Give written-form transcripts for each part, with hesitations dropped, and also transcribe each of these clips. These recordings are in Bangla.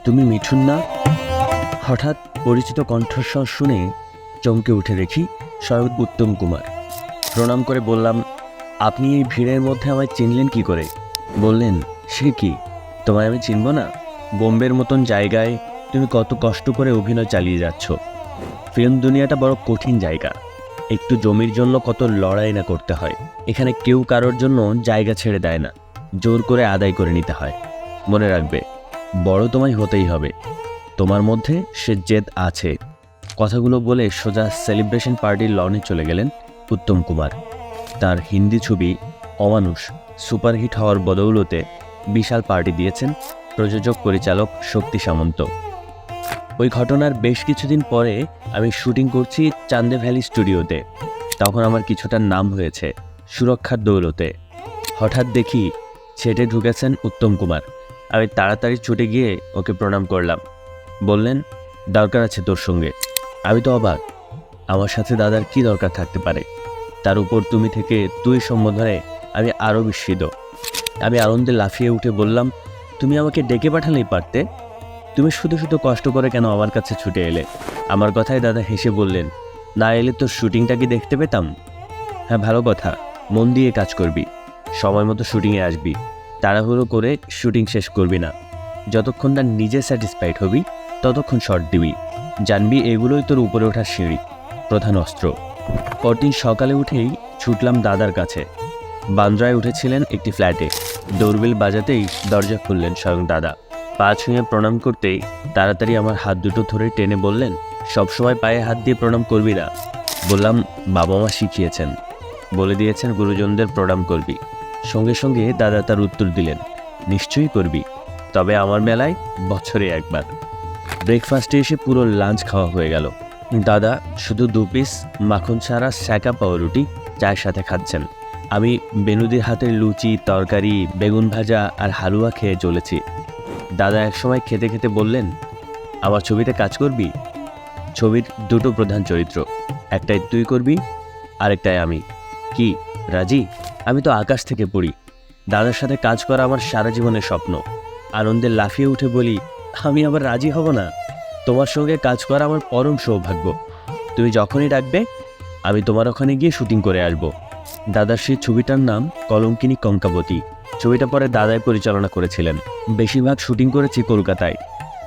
তুমি মিঠুন না? হঠাৎ পরিচিত কণ্ঠস্বর শুনে চমকে উঠে দেখি স্বয়ং উত্তম কুমার। প্রণাম করে বললাম, আপনি এই ভিড়ের মধ্যে আমায় চিনলেন কি করে? বললেন, সে কি, তোমায় আমি চিনব না? বোম্বের মতন জায়গায় তুমি কত কষ্ট করে অভিনয় চালিয়ে যাচ্ছ। ফিল্ম দুনিয়াটা বড় কঠিন জায়গা। একটু জমির জন্য কত লড়াই না করতে হয়। এখানে কেউ কারোর জন্য জায়গা ছেড়ে দেয় না, জোর করে আদায় করে নিতে হয়। মনে রাখবে, বড় তোমায় হতেই হবে। তোমার মধ্যে সে জেদ আছে। কথাগুলো বলে সোজা সেলিব্রেশন পার্টির লনে চলে গেলেন উত্তম কুমার। তার হিন্দি ছবি অমানুষ সুপারহিট হওয়ার বদৌলতে বিশাল পার্টি দিয়েছেন প্রযোজক পরিচালক শক্তি সামন্ত। ওই ঘটনার বেশ কিছুদিন পরে আমি শুটিং করছি চান্দে ভ্যালি স্টুডিওতে। তখন আমার কিছুটা নাম হয়েছে সুরক্ষার দৌলতে। হঠাৎ দেখি ছেটে ঢুকেছেন উত্তম কুমার। আমি তাড়াতাড়ি ছুটে গিয়ে ওকে প্রণাম করলাম। বললেন, দরকার আছে তোর সঙ্গে। আমি তো অবাক, আমার সাথে দাদার কি দরকার থাকতে পারে? তার উপর তুমি থেকে তুই সম্বোধনে আমি আরও বিস্মিত। আমি আনন্দে লাফিয়ে উঠে বললাম, তুমি আমাকে ডেকে পাঠালেই পারতে। তুমি শুধু শুধু কষ্ট করে কেন আমার কাছে ছুটে এলে? আমার কথায় দাদা হেসে বললেন, না এলে তোর শুটিংটা কি দেখতে পেতাম? হ্যাঁ, ভালো কথা, মন দিয়ে কাজ করবি, সময় মতো শুটিংয়ে আসবি, তাড়াহুড়ো করে শুটিং শেষ করবি না। যতক্ষণ না নিজে স্যাটিসফাইড হবি ততক্ষণ শর্ট দিবি। জানবি এগুলোই তোর উপরে ওঠার সিঁড়ি, প্রধান অস্ত্র। পরদিন সকালে উঠেই ছুটলাম দাদার কাছে। বান্দ্রায় উঠেছিলেন একটি ফ্ল্যাটে। ডোরবেল বাজাতেই দরজা খুললেন স্বয়ং দাদা। পা ছুঁয়ে প্রণাম করতেই তাড়াতাড়ি আমার হাত দুটো ধরে টেনে বললেন, সবসময় পায়ে হাত দিয়ে প্রণাম করবি না। বললাম, বাবা মা শিখিয়েছেন, বলে দিয়েছেন গুরুজনদের প্রণাম করবি। সঙ্গে সঙ্গে দাদা তার উত্তর দিলেন, নিশ্চয়ই করবি, তবে আমার বেলায় বছরে একবার। ব্রেকফাস্টে এসে পুরো লাঞ্চ খাওয়া হয়ে গেল। দাদা শুধু 2 পিস মাখন ছাড়া স্যাকা পাউরুটি চায়ের সাথে খাচ্ছেন। আমি বেনুদির হাতের লুচি, তরকারি, বেগুন ভাজা আর হালুয়া খেয়ে চলেছি। দাদা একসময় খেতে খেতে বললেন, আমার ছবিতে কাজ করবি? ছবির 2টো প্রধান চরিত্র, একটাই তুই করবি, আরেকটাই আমি। কি, রাজি? আমি তো আকাশ থেকে পড়ি। দাদার সাথে কাজ করা আমার সারা জীবনের স্বপ্ন। আনন্দে লাফিয়ে উঠে বলি, আমি আবার রাজি হব না? তোমার সঙ্গে কাজ করা আমার পরম সৌভাগ্য। তুমি যখনই ডাকবে আমি তোমার ওখানে গিয়ে শুটিং করে আসব। দাদার সেই ছবিটার নাম কলঙ্কিনী কঙ্কাবতী। ছবিটা পরে দাদাই পরিচালনা করেছিলেন। বেশিরভাগ শুটিং করেছি কলকাতায়।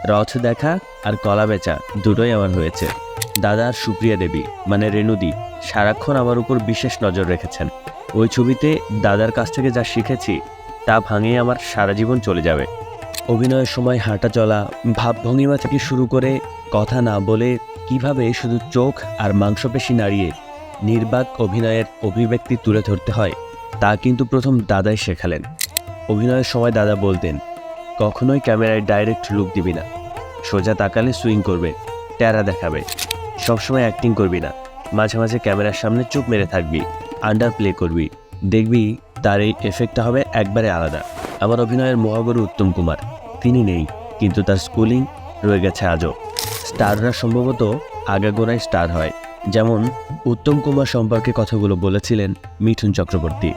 রথ দেখা আর কলা বেচা দুটোই আমার হয়েছে। দাদা আর সুপ্রিয়া দেবী মানে রেণুদি সারাক্ষণ আমার উপর বিশেষ নজর রেখেছেন। ওই ছবিতে দাদার কাছ থেকে যা শিখেছি তা ভাঙিয়ে আমার সারা জীবন চলে যাবে। অভিনয়ের সময় হাঁটা চলা, ভাবভঙ্গিমা থেকে শুরু করে কথা না বলে কিভাবে শুধু চোখ আর মাংসপেশি নাড়িয়ে নির্বাক অভিনয়ের অভিব্যক্তি তুলে ধরতে হয় তা কিন্তু প্রথম দাদাই শেখালেন। অভিনয়ের সময় দাদা বলতেন, কখনোই ক্যামেরায় ডাইরেক্ট লুক দিবি না, সোজা তাকালে সুইং করবে, ট্যারা দেখাবে, সবসময় অ্যাক্টিং করবি না, মাঝে মাঝে ক্যামেরার সামনে চুপ মেরে থাকবি, আন্ডার প্লে করবি, দেখবি তার এই এফেক্টটা হবে একবারে আলাদা। আমার অভিনয়ের মহাগুরু উত্তম কুমার, তিনি নেই, কিন্তু তার স্কুলিং রয়ে গেছে আজও। স্টাররা সম্ভবত আগাগোড়ায় স্টার হয়, যেমন উত্তম কুমার সম্পর্কে কথাগুলো বলেছিলেন মিঠুন চক্রবর্তী।